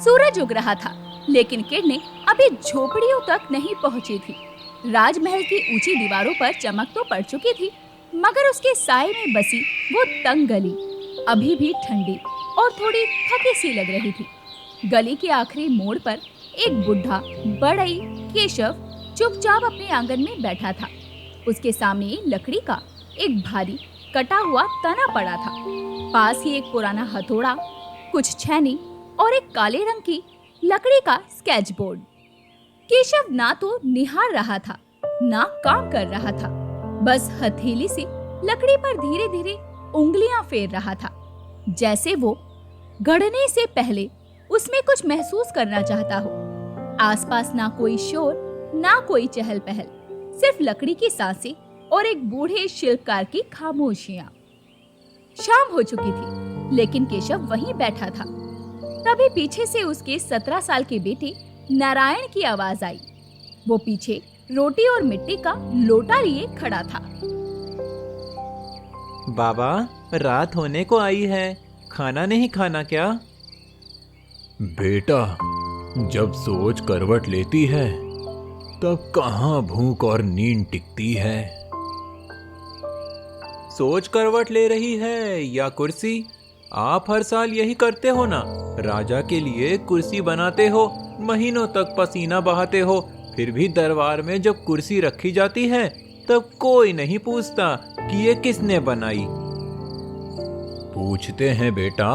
सूरज उग रहा था, लेकिन किरणें अभी झोपड़ियों तक नहीं पहुंची थी। राजमहल की ऊंची दीवारों पर चमक तो पड़ चुकी थी, मगर उसके साए में बसी वो तंग गली अभी भी ठंडी और थोड़ी थकी सी लग रही थी। गली के आखिरी मोड़ पर एक बुढ़ा बड़ई केशव चुपचाप अपने आंगन में बैठा था। उसके सामने लकड़ी का एक भारी कटा हुआ तना पड़ा था। पास ही एक पुराना हथौड़ा, कुछ छैनी और एक काले रंग की लकड़ी का स्केच बोर्ड। केशव ना तो निहार रहा था, ना काम कर रहा था, बस हथेली से लकड़ी पर धीरे धीरे उंगलियां फेर रहा था, जैसे वो गढ़ने से पहले उसमें कुछ महसूस करना चाहता हो। आसपास ना कोई शोर, ना कोई चहल पहल, सिर्फ लकड़ी की सांसें और एक बूढ़े शिल्पकार की खामोशियां। शाम हो चुकी थी, लेकिन केशव वहीं बैठा था। तभी पीछे से उसके 17 साल के बेटे नारायण की आवाज आई। वो पीछे रोटी और मिट्टी का लोटा लिए खड़ा था। बाबा, रात होने को आई है, खाना नहीं खाना क्या? बेटा, जब सोच करवट लेती है तब कहाँ भूख और नींद टिकती है। सोच करवट ले रही है या कुर्सी? आप हर साल यही करते हो ना, राजा के लिए कुर्सी बनाते हो, महीनों तक पसीना बहाते हो, फिर भी दरबार में जब कुर्सी रखी जाती है तब कोई नहीं पूछता कि ये किसने बनाई। पूछते हैं बेटा,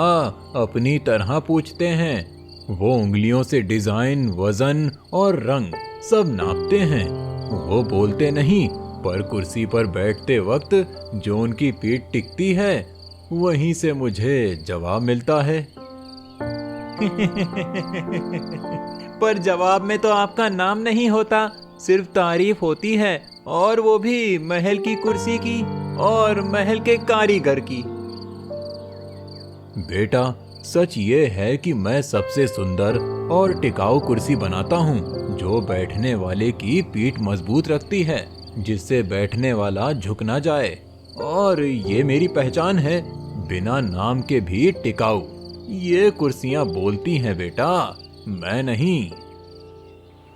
अपनी तरह पूछते हैं। वो उंगलियों से डिजाइन, वजन और रंग सब नापते हैं। वो बोलते नहीं, पर कुर्सी पर बैठते वक्त जो उनकी पीठ टिकती है वहीं से मुझे जवाब मिलता है। पर जवाब में तो आपका नाम नहीं होता, सिर्फ तारीफ होती है, और वो भी महल की कुर्सी की और महल के कारीगर की। बेटा, सच ये है कि मैं सबसे सुंदर और टिकाऊ कुर्सी बनाता हूँ, जो बैठने वाले की पीठ मजबूत रखती है, जिससे बैठने वाला झुक ना जाए। और ये मेरी पहचान है, बिना नाम के भी टिकाऊ। ये कुर्सियाँ बोलती हैं बेटा, मैं नहीं।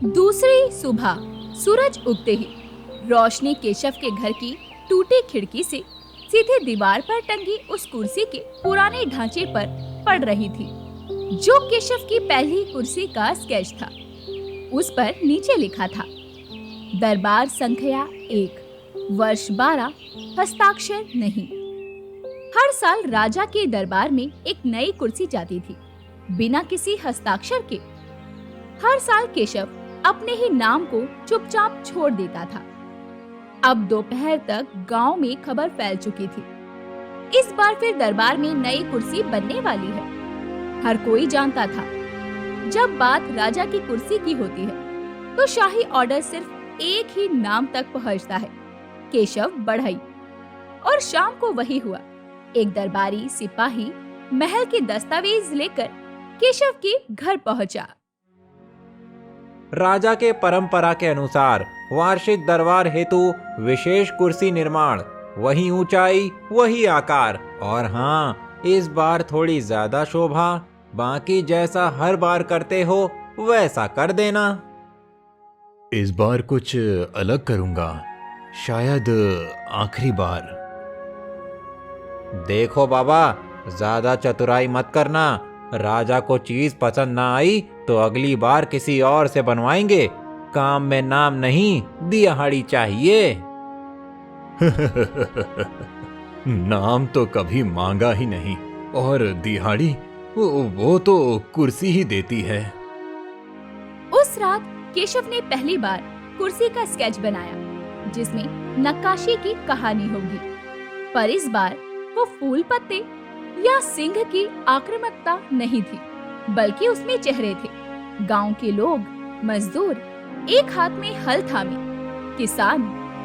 दूसरी सुबह सूरज उगते ही रोशनी केशव के घर की टूटी खिड़की से सीधे दीवार पर टंगी उस कुर्सी के पुराने ढांचे पर पड़ रही थी, जो केशव की पहली कुर्सी का स्केच था। उस पर नीचे लिखा था, दरबार संख्या 1, वर्ष 12, हस्ताक्षर नहीं। हर साल राजा के दरबार में एक नई कुर्सी जाती थी, बिना किसी हस्ताक्षर के। हर साल केशव अपने ही नाम को चुपचाप छोड़ देता था। अब दोपहर तक गांव में खबर फैल चुकी थी, इस बार फिर दरबार में नई कुर्सी बनने वाली है। हर कोई जानता था, जब बात राजा की कुर्सी की होती है तो शाही ऑर्डर सिर्फ एक ही नाम तक पहुंचता है, केशव बढ़ई। और शाम को वही हुआ। एक दरबारी सिपाही महल के दस्तावेज लेकर केशव के घर पहुंचा। राजा के परंपरा के अनुसार वार्षिक दरबार हेतु विशेष कुर्सी निर्माण, वही ऊंचाई वही आकार, और हाँ, इस बार थोड़ी ज्यादा शोभा। बाकी जैसा हर बार करते हो वैसा कर देना। इस बार कुछ अलग करूंगा, शायद आखिरी बार। देखो बाबा, ज्यादा चतुराई मत करना। राजा को चीज पसंद ना आई तो अगली बार किसी और से बनवाएंगे। काम में नाम नहीं, दिहाड़ी चाहिए। नाम तो कभी मांगा ही नहीं, और दिहाड़ी वो तो कुर्सी ही देती है। उस रात केशव ने पहली बार कुर्सी का स्केच बनाया, जिसमें नक्काशी की कहानी होगी। पर इस बार वो फूल पत्ते या सिंह की आक्रामकता नहीं थी, बल्कि उसमें चेहरे थे। गांव के लोग, मजदूर, एक हाथ में हल थामे, किसान,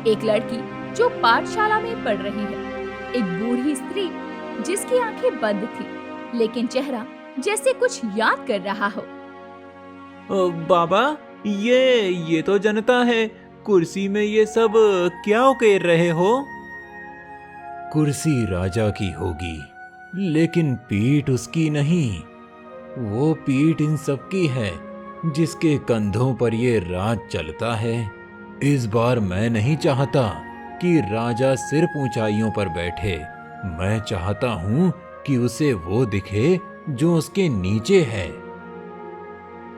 एक लड़की जो पाठशाला में पढ़ रही है, एक बूढ़ी स्त्री जिसकी आंखें बंद थी, लेकिन चेहरा जैसे कुछ याद कर रहा हो। बाबा, ये तो जनता है। कुर्सी में ये सब क्या उकेर रहे हो? कुर्सी राजा की होगी, लेकिन पीठ उसकी नहीं। वो पीठ इन सबकी है जिसके कंधों पर ये राज चलता है। इस बार मैं नहीं चाहता कि राजा सिर्फ ऊंचाइयों पर बैठे। मैं चाहता हूँ कि उसे वो दिखे जो उसके नीचे है।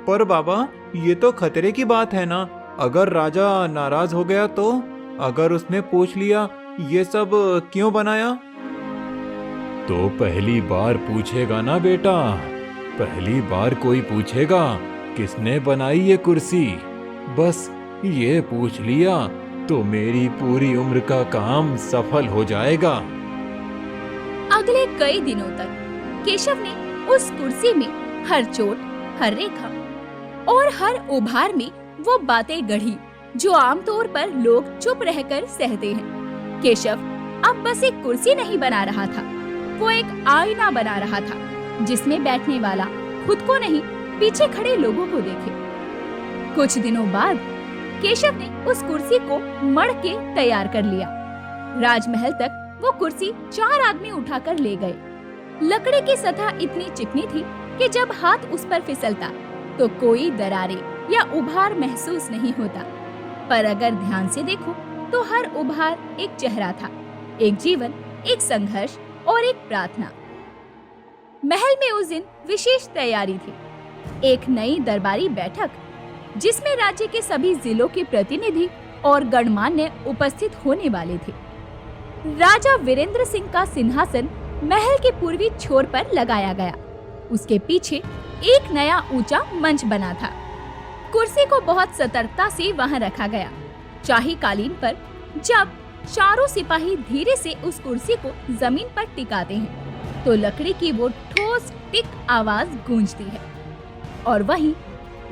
पर बाबा, ये तो खतरे की बात है ना। अगर राजा नाराज हो गया तो? अगर उसने पूछ लिया ये सब क्यों बनाया? तो पहली बार पूछेगा ना बेटा, पहली बार कोई पूछेगा किसने बनाई ये कुर्सी। बस ये पूछ लिया तो मेरी पूरी उम्र का काम सफल हो जाएगा। अगले कई दिनों तक केशव ने उस कुर्सी में हर चोट, हर रेखा और हर उभार में वो बातें गढ़ी जो आमतौर पर लोग चुप रहकर सहते हैं। केशव अब बस एक कुर्सी नहीं बना रहा था, वो एक आईना बना रहा था जिसमें बैठने वाला खुद को नहीं, पीछे खड़े लोगों को देखे। कुछ दिनों बाद केशव ने उस कुर्सी को मढ़ के तैयार कर लिया। राजमहल तक वो कुर्सी 4 आदमी उठाकर ले गए। लकड़ी की सतह इतनी चिकनी थी कि जब हाथ उस पर फिसलता तो कोई दरारें या उभार महसूस नहीं होता। पर अगर ध्यान से देखो तो हर उभार एक चेहरा था, एक जीवन, एक संघर्ष और एक प्रार्थना। महल में उस दिन विशेष तैयारी थी। एक नई दरबारी बैठक जिसमें राज्य के सभी जिलों के प्रतिनिधि और गणमान्य उपस्थित होने वाले थे। राजा वीरेंद्र सिंह का सिंहासन महल के पूर्वी छोर पर लगाया गया। उसके पीछे एक नया ऊंचा मंच बना था। कुर्सी को बहुत सतर्कता से वहां रखा गया। शाही कालीन पर जब चारों सिपाही धीरे से उस कुर्सी को जमीन पर टिकाते हैं तो लकड़ी की वो ठोस टिक आवाज गूंजती है। और वहीं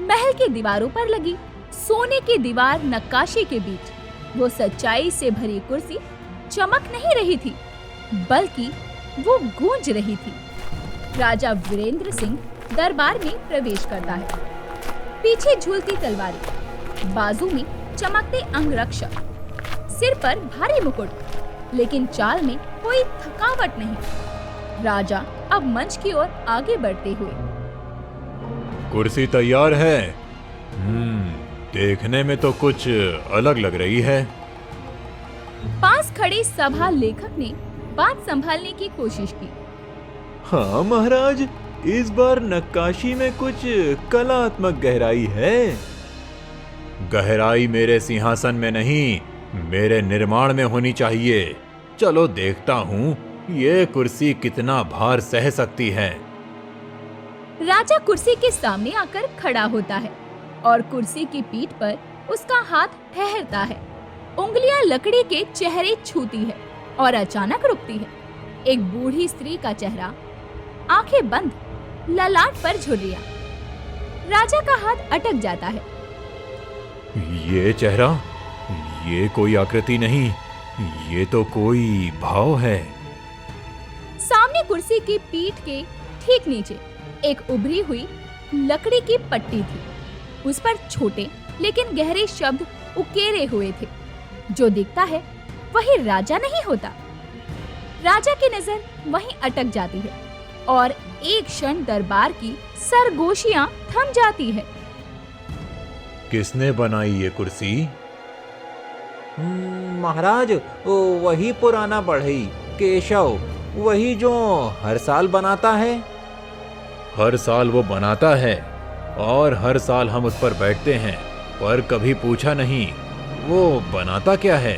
महल की दीवारों पर लगी सोने की दीवार नक्काशी के बीच वो सच्चाई से भरी कुर्सी चमक नहीं रही थी, बल्कि वो गूंज रही थी। राजा वीरेंद्र सिंह दरबार में प्रवेश करता है। पीछे झूलती तलवारें, बाजू में चमकते अंगरक्षक, सिर पर भारी मुकुट, लेकिन चाल में कोई थकावट नहीं। राजा अब मंच की ओर आगे बढ़ते हुए, कुर्सी तैयार है। देखने में तो कुछ अलग लग रही है। पास खड़े सभा लेखक ने बात संभालने की कोशिश की। हाँ महाराज, इस बार नक्काशी में कुछ कलात्मक गहराई है। गहराई मेरे सिंहासन में नहीं, मेरे निर्माण में होनी चाहिए। चलो देखता हूँ ये कुर्सी कितना भार सह सकती है। राजा कुर्सी के सामने आकर खड़ा होता है और कुर्सी की पीठ पर उसका हाथ ठहरता है। उंगलियां लकड़ी के चेहरे छूती है और अचानक रुकती है। एक बूढ़ी स्त्री का चेहरा, आंखें बंद, ललाट पर झुर्रियां। राजा का हाथ अटक जाता है। ये चेहरा, ये कोई आकृति नहीं, ये तो कोई भाव है। सामने कुर्सी की पीठ के ठीक नीचे एक उभरी हुई लकड़ी की पट्टी थी। उस पर छोटे लेकिन गहरे शब्द उकेरे हुए थे। जो दिखता है वही राजा नहीं होता। राजा की नजर वहीं अटक जाती है और एक क्षण दरबार की सरगोशियां थम जाती है। किसने बनाई ये कुर्सी? महाराज, वही पुराना बढ़ई केशव, वही जो हर साल बनाता है। हर साल वो बनाता है और हर साल हम उस पर बैठते हैं, पर कभी पूछा नहीं वो बनाता क्या है।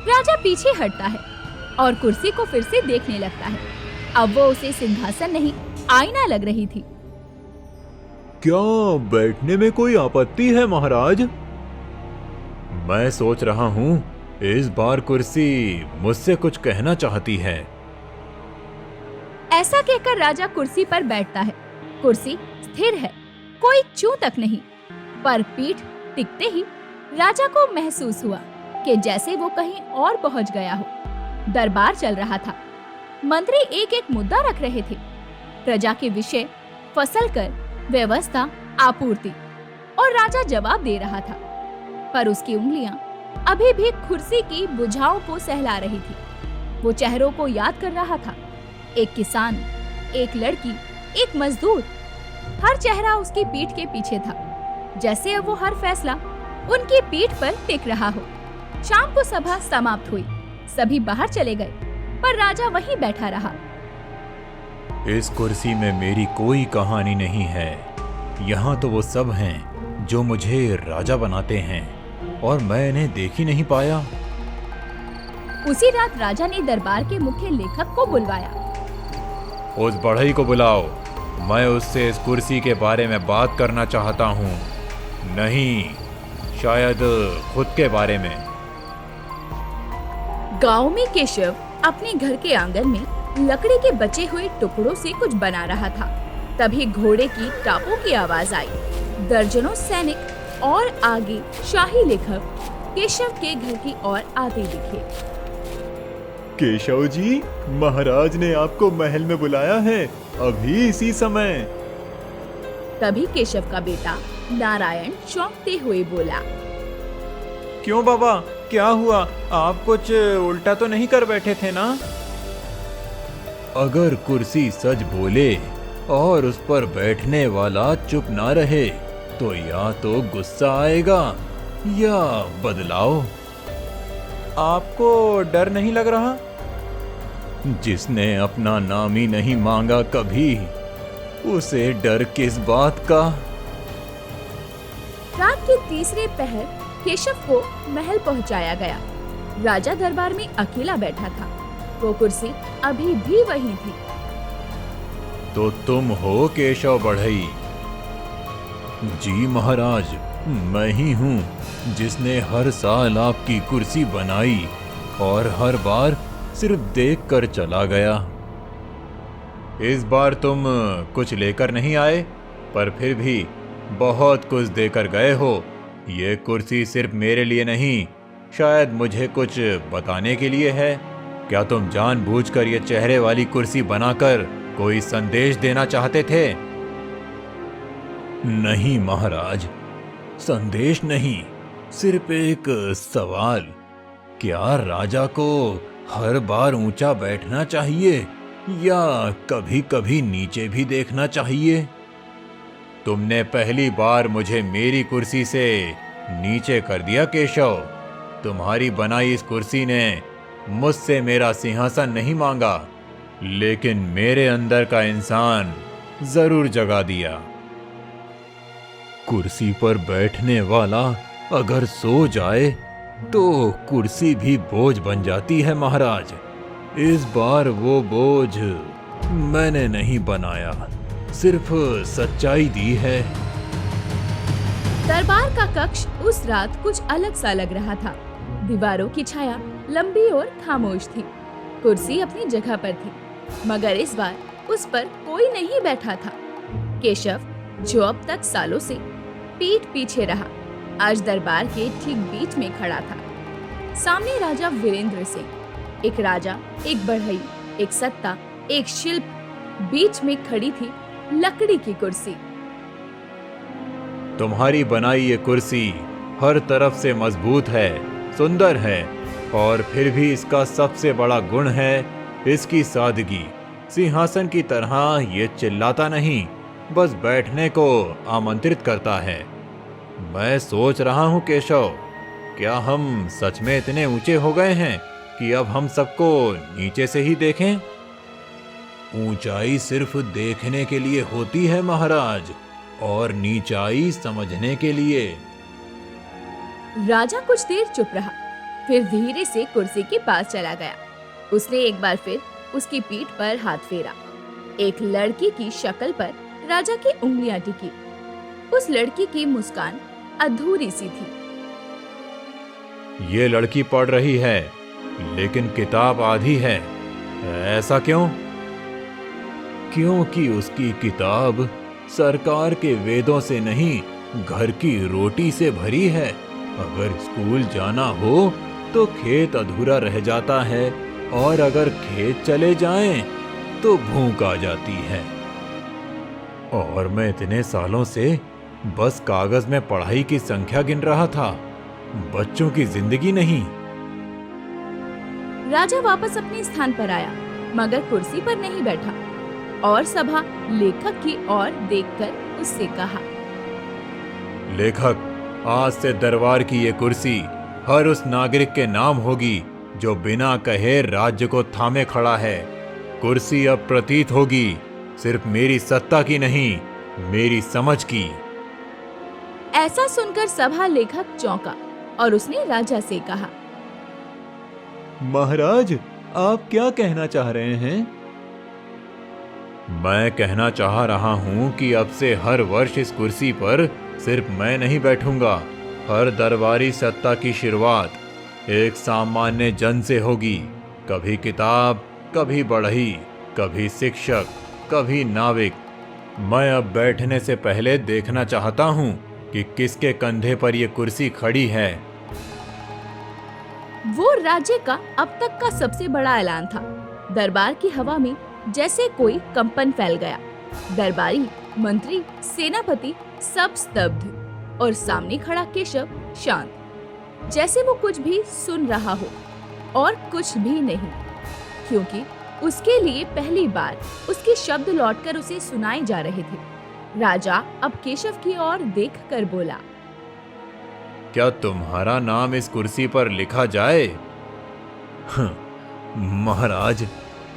राजा पीछे हटता है और कुर्सी को फिर से देखने लगता है। अब वो उसे सिंहासन नहीं, आईना लग रही थी। क्या बैठने में कोई आपत्ति है महाराज? मैं सोच रहा हूँ इस बार कुर्सी मुझसे कुछ कहना चाहती है। ऐसा कहकर राजा कुर्सी पर बैठता है। कुर्सी स्थिर है, कोई चूं तक नहीं, पर पीठ टिकते ही राजा को महसूस हुआ कि जैसे वो कहीं और पहुंच गया हो। दरबार चल रहा था। मंत्री एक एक मुद्दा रख रहे थे। प्रजा के विषय, फसल कर, व्यवस्था, आपूर्ति, और राजा जवाब दे रहा था। पर उसकी उंगलियां अभी भी कुर्सी की बुझाओं को सहला रही थी। वो चेहरों को याद कर रहा था। एक किसान, एक लड़की, एक मजदूर। हर चेहरा उसकी पीठ के पीछे था, जैसे अब वो हर फैसला उनकी पीठ पर टिक रहा हो। शाम को सभा समाप्त हुई, सभी बाहर चले गए, पर राजा वहीं बैठा रहा। इस कुर्सी में मेरी कोई कहानी नहीं है। यहाँ तो वो सब हैं जो मुझे राजा बनाते हैं और मैं इन्हें देख ही नहीं पाया। उसी रात राजा ने दरबार के मुख्य लेखक को बुलवाया। उस बढ़ई को बुलाओ, मैं उससे इस कुर्सी के बारे में बात करना चाहता हूँ। नहीं, शायद खुद के बारे में। गांव में केशव अपने घर के आंगन में लकड़ी के बचे हुए टुकड़ों से कुछ बना रहा था। तभी घोड़े की टापों की आवाज आई। दर्जनों सैनिक और आगे शाही लेखक केशव के घर की ओर आते दिखे। केशव जी, महाराज ने आपको महल में बुलाया है, अभी इसी समय। तभी केशव का बेटा नारायण चौंकते हुए बोला। क्यों बाबा, क्या हुआ? आप कुछ उल्टा तो नहीं कर बैठे थे ना? अगर कुर्सी सच बोले और उस पर बैठने वाला चुप ना रहे तो या तो गुस्सा आएगा या बदलाव। आपको डर नहीं लग रहा? जिसने अपना नाम ही नहीं मांगा कभी, उसे डर किस बात का। रात के तीसरे पहर केशव को महल पहुंचाया गया। राजा दरबार में अकेला बैठा था। वो कुर्सी अभी भी वही थी। तो तुम हो केशव बढ़ई? जी महाराज, मैं ही हूँ जिसने हर साल आपकी कुर्सी बनाई और हर बार सिर्फ देख कर चला गया। इस बार तुम कुछ लेकर नहीं आए, पर फिर भी बहुत कुछ देकर गए हो। ये कुर्सी सिर्फ मेरे लिए नहीं, शायद मुझे कुछ बताने के लिए है। क्या तुम जानबूझकर ये चेहरे वाली कुर्सी बनाकर कोई संदेश देना चाहते थे? नहीं महाराज, संदेश नहीं, सिर्फ एक सवाल। क्या राजा को हर बार ऊंचा बैठना चाहिए या कभी कभी नीचे भी देखना चाहिए? तुमने पहली बार मुझे मेरी कुर्सी से नीचे कर दिया केशव। तुम्हारी बनाई इस कुर्सी ने मुझसे मेरा सिंहासन नहीं मांगा, लेकिन मेरे अंदर का इंसान जरूर जगा दिया। कुर्सी पर बैठने वाला अगर सो जाए तो कुर्सी भी बोझ बन जाती है महाराज। इस बार वो बोझ मैंने नहीं बनाया, सिर्फ सच्चाई दी है। दरबार का कक्ष उस रात कुछ अलग सा लग रहा था। दीवारों की छाया लंबी और खामोश थी। कुर्सी अपनी जगह पर थी, मगर इस बार उस पर कोई नहीं बैठा था। केशव, जो अब तक सालों से पीठ पीछे रहा, आज दरबार के ठीक बीच में खड़ा था। सामने राजा वीरेंद्र सिंह, एक राजा, एक बढ़ई, एक सत्ता, एक शिल्प, बीच में खड़ी थी लकड़ी की कुर्सी। तुम्हारी बनाई ये कुर्सी हर तरफ से मजबूत है, सुंदर है, और फिर भी इसका सबसे बड़ा गुण है इसकी सादगी। सिंहासन की तरह ये चिल्लाता नहीं, बस बैठने को आमंत्रित करता है। मैं सोच रहा हूँ केशव, क्या हम सच में इतने ऊंचे हो गए हैं कि अब हम सबको नीचे से ही देखें? ऊंचाई सिर्फ देखने के लिए होती है महाराज, और नीचाई समझने के लिए। राजा कुछ देर चुप रहा, फिर धीरे से कुर्सी के पास चला गया। उसने एक बार फिर उसकी पीठ पर हाथ फेरा। एक लड़की की शक्ल पर राजा की उंगलियां टिकी। उस लड़की की मुस्कान अधूरी सी थी। ये लड़की पढ़ रही है, लेकिन किताब आधी है। ऐसा क्यों? क्योंकि उसकी किताब सरकार के वेदों से नहीं, घर की रोटी से भरी है। अगर स्कूल जाना हो तो खेत अधूरा रह जाता है, और अगर खेत चले जाएं तो भूख आ जाती है। और मैं इतने सालों से बस कागज में पढ़ाई की संख्या गिन रहा था, बच्चों की जिंदगी नहीं। राजा वापस अपने स्थान पर आया, मगर कुर्सी पर नहीं बैठा। और सभा लेखक की ओर देखकर उससे कहा, लेखक, आज से दरबार की ये कुर्सी हर उस नागरिक के नाम होगी जो बिना कहे राज्य को थामे खड़ा है। कुर्सी अब प्रतीत होगी सिर्फ मेरी सत्ता की नहीं, मेरी समझ की। ऐसा सुनकर सभा लेखक चौंका और उसने राजा से कहा, महाराज, आप क्या कहना चाह रहे हैं? मैं कहना चाह रहा हूं कि अब से हर वर्ष इस कुर्सी पर सिर्फ मैं नहीं बैठूंगा। हर दरबारी सत्ता की शुरुआत एक सामान्य जन से होगी। कभी किताब, कभी बढ़ई, कभी शिक्षक, कभी नाविक। मैं अब बैठने से पहले देखना चाहता हूं कि किसके कंधे पर यह कुर्सी खड़ी है। वो राज्य का अब तक का सबसे बड़ा ऐलान था। दरबार की हवा में जैसे कोई कंपन फैल गया। दरबारी, मंत्री, सेनापति सब स्तब्ध और सामने खड़ा केशव शांत, जैसे वो कुछ भी सुन रहा हो और कुछ भी नहीं, क्योंकि उसके लिए पहली बार उसके शब्द लौटकर उसे सुनाए जा रहे थे। राजा अब केशव की ओर देखकर बोला, क्या तुम्हारा नाम इस कुर्सी पर लिखा जाए? महाराज,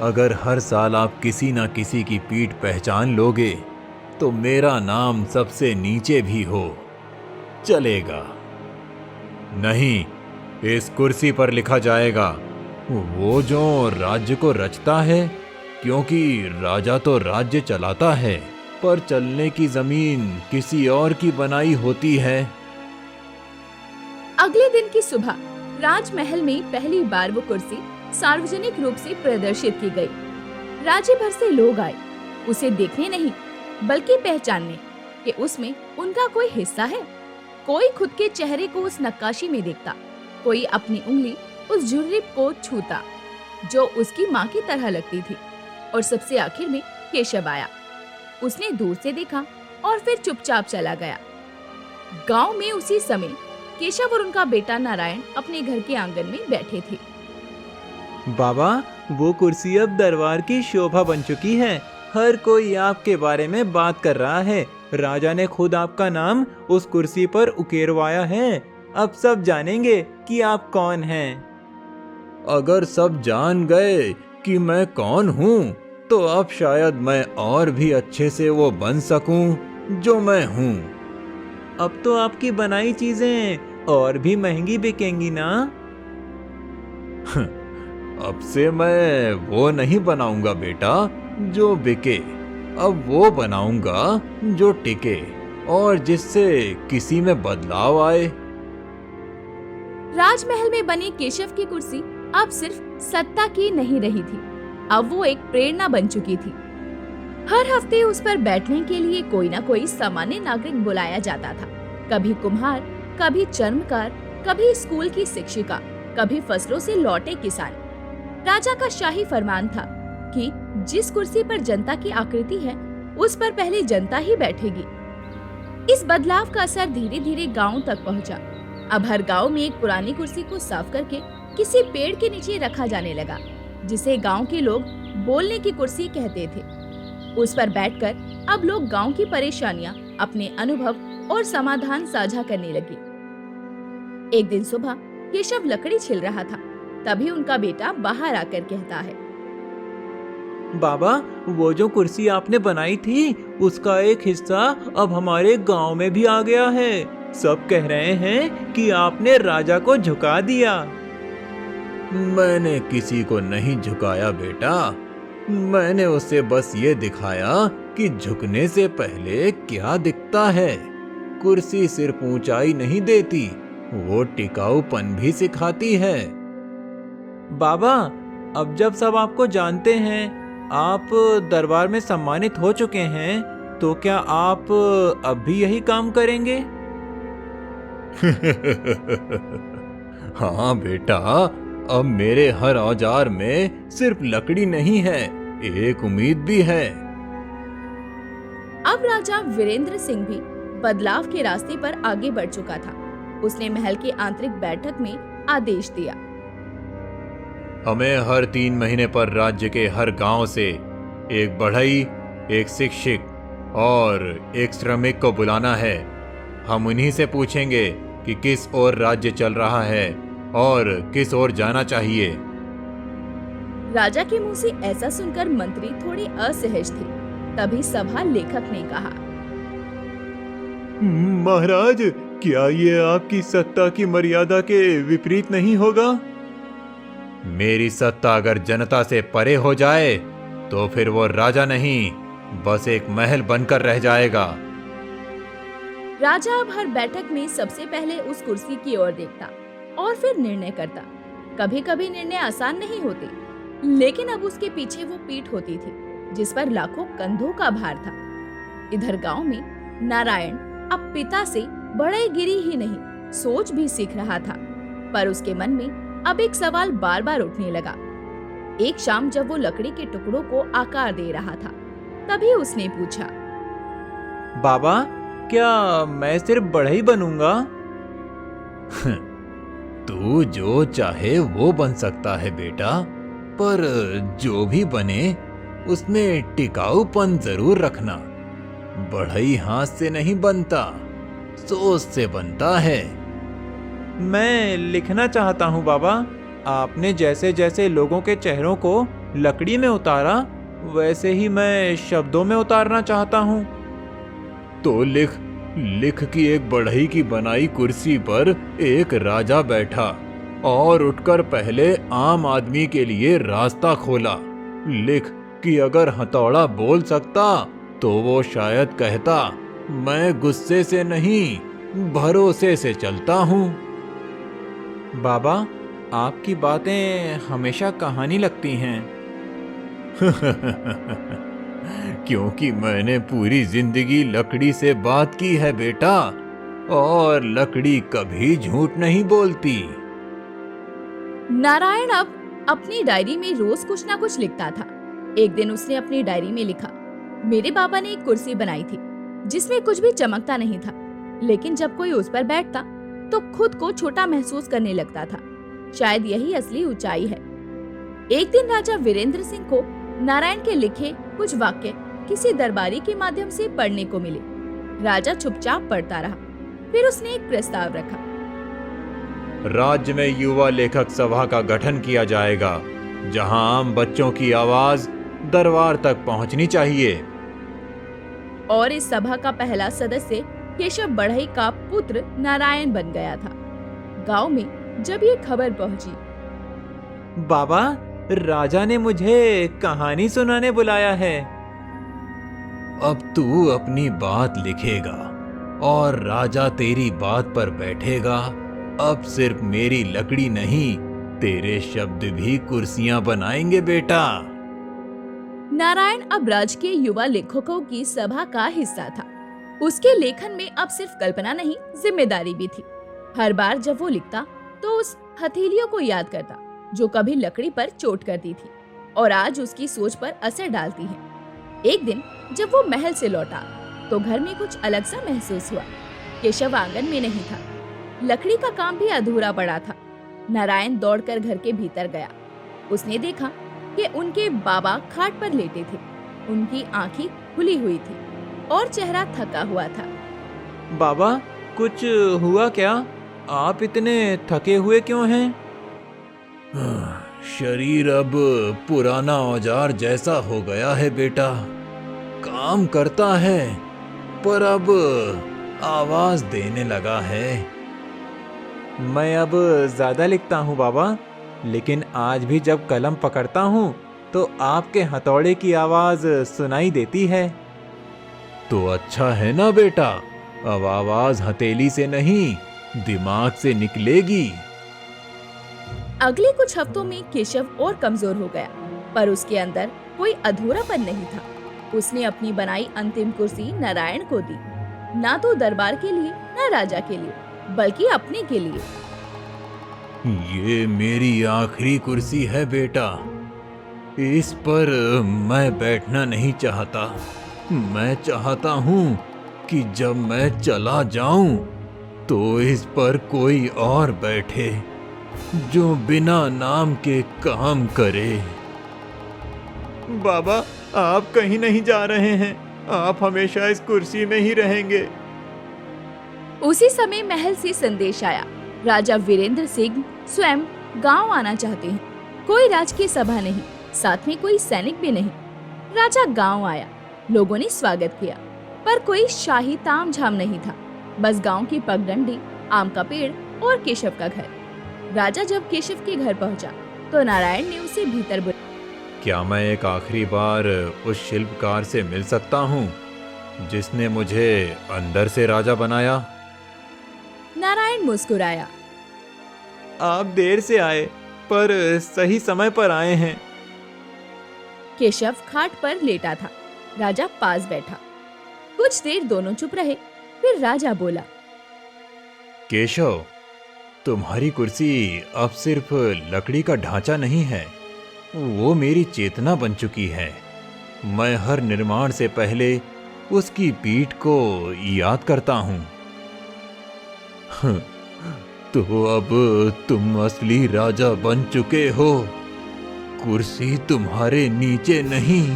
अगर हर साल आप किसी न किसी की पीठ पहचान लोगे तो मेरा नाम सबसे नीचे भी हो चलेगा। नहीं, इस कुर्सी पर लिखा जाएगा वो जो राज्य को रचता है, क्योंकि राजा तो राज्य चलाता है, पर चलने की जमीन किसी और की बनाई होती है। अगले दिन की सुबह राजमहल में पहली बार वो कुर्सी सार्वजनिक रूप से प्रदर्शित की गई। राज्य भर से लोग आए, उसे देखने नहीं बल्कि पहचानने कि उसमें उनका कोई हिस्सा है। कोई खुद के चेहरे को उस नक्काशी में देखता, कोई अपनी उंगली उस झुर्री को छूता जो उसकी माँ की तरह लगती थी। और सबसे आखिर में केशव आया। उसने दूर से देखा और फिर चुपचाप चला गया। गांव में उसी समय केशव और उनका बेटा नारायण अपने घर के आंगन में बैठे थे। बाबा, वो कुर्सी अब दरबार की शोभा बन चुकी है। हर कोई आपके बारे में बात कर रहा है। राजा ने खुद आपका नाम उस कुर्सी पर उकेरवाया है। अब सब जानेंगे कि आप कौन हैं। अगर सब जान गए कि मैं कौन हूँ, तो अब शायद मैं और भी अच्छे से वो बन सकूं जो मैं हूँ। अब तो आपकी बनाई चीजें और भी महंगी बिकेंगी ना? अब से मैं वो नहीं बनाऊंगा बेटा जो बिके, अब वो बनाऊंगा जो टिके और जिससे किसी में बदलाव आए। राजमहल में बनी केशव की कुर्सी अब सिर्फ सत्ता की नहीं रही थी, अब वो एक प्रेरणा बन चुकी थी। हर हफ्ते उस पर बैठने के लिए कोई ना कोई सामान्य नागरिक बुलाया जाता था। कभी कुम्हार, कभी चर्मकार, कभी स्कूल की शिक्षिका, कभी फसलों से लौटे किसान। राजा का शाही फरमान था कि जिस कुर्सी पर जनता की आकृति है, उस पर पहले जनता ही बैठेगी। इस बदलाव का असर धीरे धीरे गांव तक पहुंचा। अब हर गांव में एक पुरानी कुर्सी को साफ करके किसी पेड़ के नीचे रखा जाने लगा, जिसे गांव के लोग बोलने की कुर्सी कहते थे। उस पर बैठकर अब लोग गांव की परेशानियां, अपने अनुभव और समाधान साझा करने लगे। एक दिन सुबह केशव लकड़ी छिल रहा था, तभी उनका बेटा बाहर आकर कहता है, बाबा, वो जो कुर्सी आपने बनाई थी, उसका एक हिस्सा अब हमारे गांव में भी आ गया है। सब कह रहे हैं कि आपने राजा को झुका दिया। मैंने किसी को नहीं झुकाया बेटा, मैंने उसे बस ये दिखाया कि झुकने से पहले क्या दिखता है। कुर्सी सिर्फ ऊंचाई नहीं देती, वो टिकाऊपन भी सिखाती है। बाबा, अब जब सब आपको जानते हैं, आप दरबार में सम्मानित हो चुके हैं, तो क्या आप अब भी यही काम करेंगे? हाँ बेटा, अब मेरे हर औजार में सिर्फ लकड़ी नहीं है, एक उम्मीद भी है। अब राजा वीरेंद्र सिंह भी बदलाव के रास्ते पर आगे बढ़ चुका था। उसने महल की आंतरिक बैठक में आदेश दिया, हमें हर 3 महीने पर राज्य के हर गांव से एक बढ़ई, एक शिक्षक और एक श्रमिक को बुलाना है। हम उन्हीं से पूछेंगे कि किस ओर राज्य चल रहा है और किस ओर जाना चाहिए। राजा के मुंह से ऐसा सुनकर मंत्री थोड़े असहज थे। तभी सभा लेखक ने कहा, महाराज, क्या ये आपकी सत्ता की मर्यादा के विपरीत नहीं होगा? मेरी सत्ता अगर जनता से परे हो जाए तो फिर वो राजा नहीं, बस एक महल बनकर रह जाएगा। राजा अब हर बैठक में सबसे पहले उस कुर्सी की ओर देखता और फिर निर्णय करता। कभी कभी निर्णय आसान नहीं होते, लेकिन अब उसके पीछे वो पीठ होती थी जिस पर लाखों कंधों का भार था। इधर गांव में नारायण अब पिता से बढ़ईगिरी ही नहीं, सोच भी सीख रहा था। पर उसके मन में अब एक सवाल बार बार उठने लगा। एक शाम जब वो लकड़ी के टुकड़ों को आकार दे रहा था, तभी उसने पूछा, बाबा, क्या मैं सिर्फ बढ़ई बनूंगा? तू जो चाहे वो बन सकता है बेटा, पर जो भी बने उसमें टिकाऊपन जरूर रखना। बढ़ई हाथ से नहीं बनता, सोच से बनता है। मैं लिखना चाहता हूँ बाबा। आपने जैसे जैसे लोगों के चेहरों को लकड़ी में उतारा, वैसे ही मैं शब्दों में उतारना चाहता हूँ। तो लिख लिख कि एक बढ़ई की बनाई कुर्सी पर एक राजा बैठा और उठकर पहले आम आदमी के लिए रास्ता खोला। लिख कि अगर हथौड़ा बोल सकता तो वो शायद कहता, मैं गुस्से से नहीं, भरोसे से चलता हूँ। बाबा, आपकी बातें हमेशा कहानी लगती हैं। क्योंकि मैंने पूरी जिंदगी लकड़ी से बात की है बेटा, और लकड़ी कभी झूठ नहीं बोलती। नारायण अब अपनी डायरी में रोज कुछ ना कुछ लिखता था। एक दिन उसने अपनी डायरी में लिखा, मेरे बाबा ने एक कुर्सी बनाई थी जिसमें कुछ भी चमकता नहीं था, लेकिन जब कोई उस पर बैठता तो खुद को छोटा महसूस करने लगता था। शायद यही असली ऊंचाई है। एक दिन राजा वीरेंद्र सिंह को नारायण के लिखे कुछ वाक्य किसी दरबारी के माध्यम से पढ़ने को मिले। राजा चुपचाप पढ़ता रहा। फिर उसने एक प्रस्ताव रखा, राज्य में युवा लेखक सभा का गठन किया जाएगा, जहां आम बच्चों की आवाज दरबार तक पहुंचनी चाहिए। और इस सभा का पहला सदस्य केशव बढ़ई का पुत्र नारायण बन गया था। गांव में जब ये खबर पहुंची, बाबा, राजा ने मुझे कहानी सुनाने बुलाया है। अब तू अपनी बात लिखेगा और राजा तेरी बात पर बैठेगा। अब सिर्फ मेरी लकड़ी नहीं, तेरे शब्द भी कुर्सियां बनाएंगे बेटा। नारायण अब राजकीय युवा लेखकों की सभा का हिस्सा था। उसके लेखन में अब सिर्फ कल्पना नहीं, जिम्मेदारी भी थी। हर बार जब वो लिखता तो उस हथेलियों को याद करता जो कभी लकड़ी पर चोट करती थी और आज उसकी सोच पर असर डालती है। एक दिन जब वो महल से लौटा तो घर में कुछ अलग सा महसूस हुआ। केशव आंगन में नहीं था, लकड़ी का काम भी अधूरा पड़ा था। नारायण दौड़कर घर के भीतर गया। उसने देखा कि उनके बाबा खाट पर लेटे थे। उनकी आंखें खुली हुई थी और चेहरा थका हुआ था। बाबा, कुछ हुआ क्या? आप इतने थके हुए क्यों हैं? शरीर अब पुराना औजार जैसा हो गया है बेटा। काम करता है पर अब आवाज देने लगा है। मैं अब ज्यादा लिखता हूँ बाबा, लेकिन आज भी जब कलम पकड़ता हूँ तो आपके हथौड़े की आवाज सुनाई देती है। तो अच्छा है ना बेटा, अब आवाज हथेली से नहीं, दिमाग से निकलेगी। अगले कुछ हफ्तों में केशव और कमजोर हो गया, पर उसके अंदर कोई अधूरापन नहीं था। उसने अपनी बनाई अंतिम कुर्सी नारायण को दी, ना तो दरबार के लिए ना राजा के लिए, बल्कि अपने के लिए। ये मेरी आखिरी कुर्सी है बेटा, इस पर मैं बैठना नहीं चाहता। मैं चाहता हूँ कि जब मैं चला जाऊं तो इस पर कोई और बैठे जो बिना नाम के काम करे। बाबा, आप कहीं नहीं जा रहे हैं, आप हमेशा इस कुर्सी में ही रहेंगे। उसी समय महल से संदेश आया। राजा वीरेंद्र सिंह स्वयं गांव आना चाहते हैं। कोई राजकीय सभा नहीं, साथ में कोई सैनिक भी नहीं। राजा गांव आया। लोगों ने स्वागत किया, पर कोई शाही तामझाम नहीं था। बस गांव की पगडंडी, आम का पेड़ और केशव का घर। राजा जब केशव के घर पहुंचा तो नारायण ने उसे भीतर बुलाया। क्या मैं एक आखिरी बार उस शिल्पकार से मिल सकता हूँ जिसने मुझे अंदर से राजा बनाया? नारायण मुस्कुराया। आप देर से आए, पर सही समय पर आए हैं। केशव खाट पर लेटा था। राजा पास बैठा। कुछ देर दोनों चुप रहे। फिर राजा बोला, केशव, तुम्हारी कुर्सी अब सिर्फ लकड़ी का ढांचा नहीं है, वो मेरी चेतना बन चुकी है। मैं हर निर्माण से पहले उसकी पीठ को याद करता हूँ। तो अब तुम असली राजा बन चुके हो। कुर्सी तुम्हारे नीचे नहीं,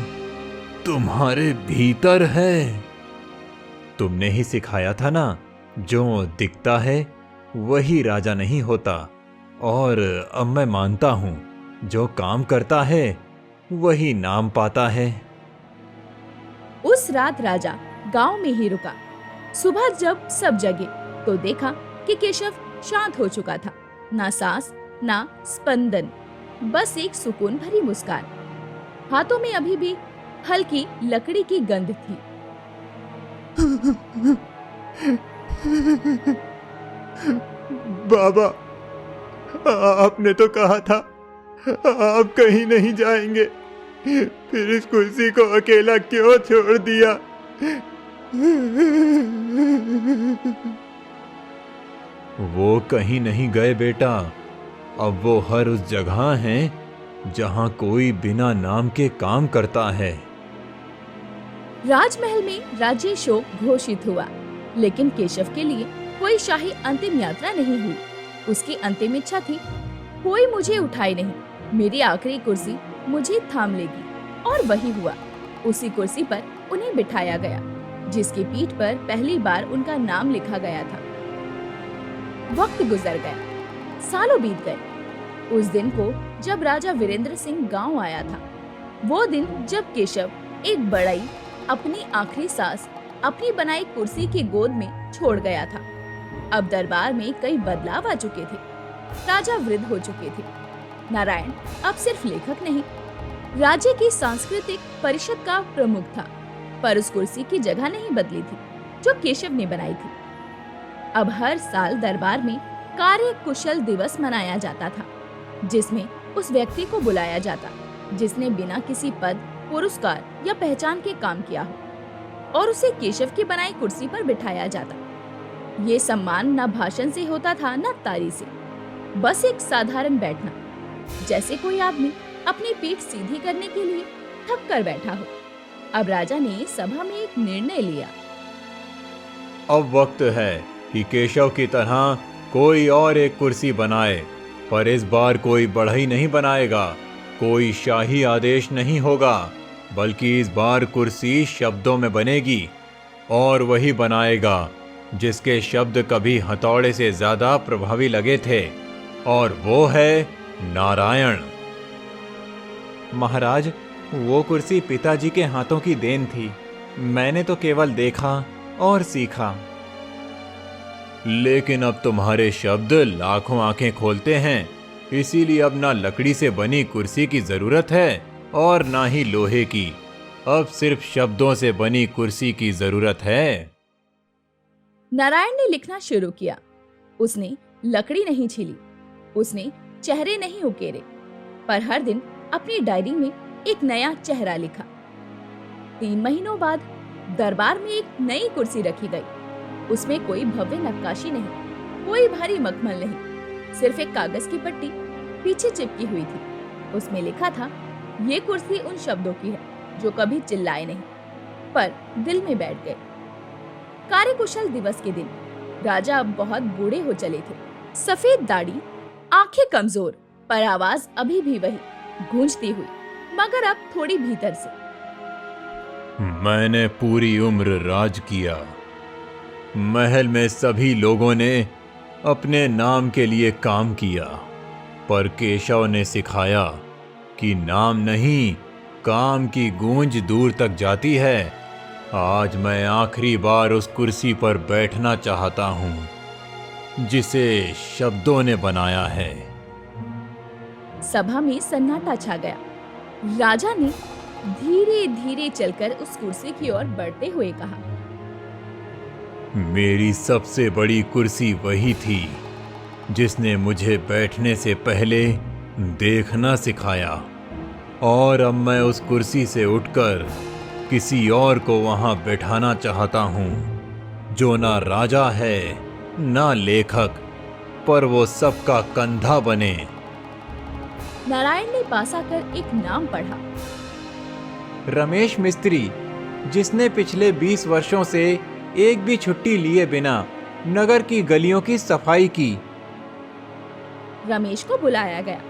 तुम्हारे भीतर है। तुमने ही सिखाया था ना, जो दिखता है वही राजा नहीं होता। और अब मैं मानता हूं, जो काम करता है वही नाम पाता है। उस रात राजा गांव में ही रुका। सुबह जब सब जगे तो देखा कि केशव शांत हो चुका था। ना सांस, ना स्पंदन, बस एक सुकून भरी मुस्कान। हाथों में अभी भी हल्की लकड़ी की गंध थी। बाबा, आपने तो कहा था आप कहीं नहीं जाएंगे, फिर इस कुर्सी को अकेला क्यों छोड़ दिया? वो कहीं नहीं गए बेटा। अब वो हर उस जगह हैं जहां कोई बिना नाम के काम करता है। राजमहल में राज्याभिषेक घोषित हुआ, लेकिन केशव के लिए कोई शाही अंतिम यात्रा नहीं हुई। उसकी अंतिम इच्छा थी, कोई मुझे उठाए नहीं, मेरी आखिरी कुर्सी मुझे थाम लेगी। और वही हुआ। उसी कुर्सी पर उन्हें बिठाया गया, जिसकी पीठ पर पहली बार उनका नाम लिखा गया था। वक्त गुजर गया, सालों बीत गए। उस दिन को जब राजा वीरेंद्र सिंह गांव आया था, वो दिन जब केशव एक बड़ाई अपनी आखिरी सांस अपनी बनाई कुर्सी की गोद में छोड़ गया था। अब दरबार में कई बदलाव आ चुके थे। राजा वृद्ध हो चुके थे। नारायण अब सिर्फ लेखक नहीं, राज्य की सांस्कृतिक परिषद का प्रमुख था। पर उस कुर्सी की जगह नहीं बदली थी जो केशव ने बनाई थी। अब हर साल दरबार में कार्य कुशल दिवस मनाया जाता था, जिसमें उस व्यक्ति को बुलाया जाता जिसने बिना किसी पद, पुरस्कार या पहचान के काम किया हो, और उसे केशव की बनाई कुर्सी पर बिठाया जाता। ये सम्मान न भाषण से होता था, न ताली से, बस एक साधारण बैठना, जैसे कोई आदमी अपनी पीठ सीधी करने के लिए थक कर बैठा हो। अब राजा ने सभा में एक निर्णय लिया। अब वक्त है कि केशव की तरह कोई और एक कुर्सी बनाए, पर इस बार कोई बढ़ई नहीं बनाएगा, कोई शाही आदेश नहीं होगा, बल्कि इस बार कुर्सी शब्दों में बनेगी, और वही बनाएगा जिसके शब्द कभी हथौड़े से ज्यादा प्रभावी लगे थे, और वो है नारायण। महाराज, वो कुर्सी पिताजी के हाथों की देन थी। मैंने तो केवल देखा और सीखा। लेकिन अब तुम्हारे शब्द लाखों आंखें खोलते हैं, इसीलिए अब ना लकड़ी से बनी कुर्सी की जरूरत है और ना ही लोहे की। अब सिर्फ शब्दों से बनी कुर्सी की जरूरत है। नारायण ने लिखना शुरू किया। उसने लकड़ी नहीं छीली, उसने चेहरे नहीं उकेरे, पर हर दिन अपनी डायरी में एक नया चेहरा लिखा। 3 महीनों बाद दरबार में एक नई कुर्सी रखी गई। उसमें कोई भव्य नक्काशी नहीं, कोई भारी मखमल नहीं, सिर्फ एक कागज की पट्टी पीछे चिपकी हुई थी। उसमें लिखा था, ये कुर्सी उन शब्दों की है जो कभी चिल्लाए नहीं, पर दिल में बैठ गए। कार्यकुशल दिवस के दिन राजा अब बहुत बूढ़े हो चले थे। सफेद दाढ़ी, आंखें कमजोर, पर आवाज अभी भी वही गूंजती हुई। मगर अब थोड़ी भीतर से। मैंने पूरी उम्र राज किया। महल में सभी लोगों ने अपने नाम के लिए काम किया, पर केशव ने सिखाया कि नाम नहीं, काम की गूंज दूर तक जाती है। आज मैं आखिरी बार उस कुर्सी पर बैठना चाहता हूं जिसे शब्दों ने बनाया है। सभा में सन्नाटा छा गया। राजा ने धीरे धीरे चलकर उस कुर्सी की ओर बढ़ते हुए कहा, मेरी सबसे बड़ी कुर्सी वही थी जिसने मुझे बैठने से पहले देखना सिखाया, और अब मैं उस कुर्सी से उठकर किसी और को वहां बैठाना चाहता हूं जो ना राजा है ना लेखक, पर वो सबका कंधा बने। नारायण ने पास आकर एक नाम पढ़ा। रमेश मिस्त्री, जिसने पिछले 20 वर्षों से एक भी छुट्टी लिए बिना नगर की गलियों की सफाई की। रमेश को बुलाया गया।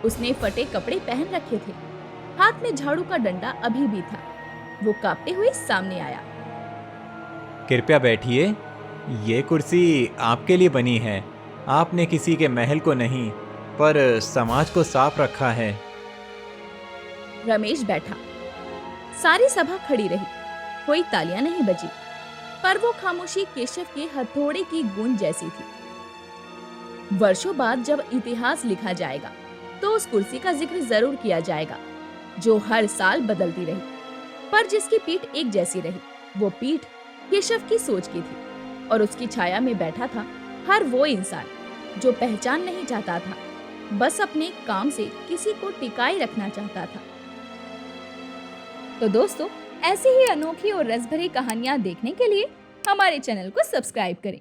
उसने फटे कपड़े पहन रखे थे, हाथ में झाड़ू का डंडा अभी भी था। वो कांपते हुए सामने आया। कृपया बैठिए, ये कुर्सी आपके लिए बनी है। आपने किसी के महल को नहीं, पर समाज को साफ रखा है। रमेश बैठा। सारी सभा खड़ी रही। कोई तालियां नहीं बजी, पर वो खामोशी केशव के हथौड़े की गूंज जैसी थी। वर्षों बाद जब इतिहास लिखा जाएगा तो उस कुर्सी का जिक्र जरूर किया जाएगा, जो हर साल बदलती रही, पर जिसकी पीठ एक जैसी रही। वो पीठ केशव की सोच की थी, और उसकी छाया में बैठा था हर वो इंसान जो पहचान नहीं चाहता था, बस अपने काम से किसी को टिकाए रखना चाहता था। तो दोस्तों, ऐसी ही अनोखी और रस भरी कहानियां देखने के लिए हमारे चैनल को सब्सक्राइब करें।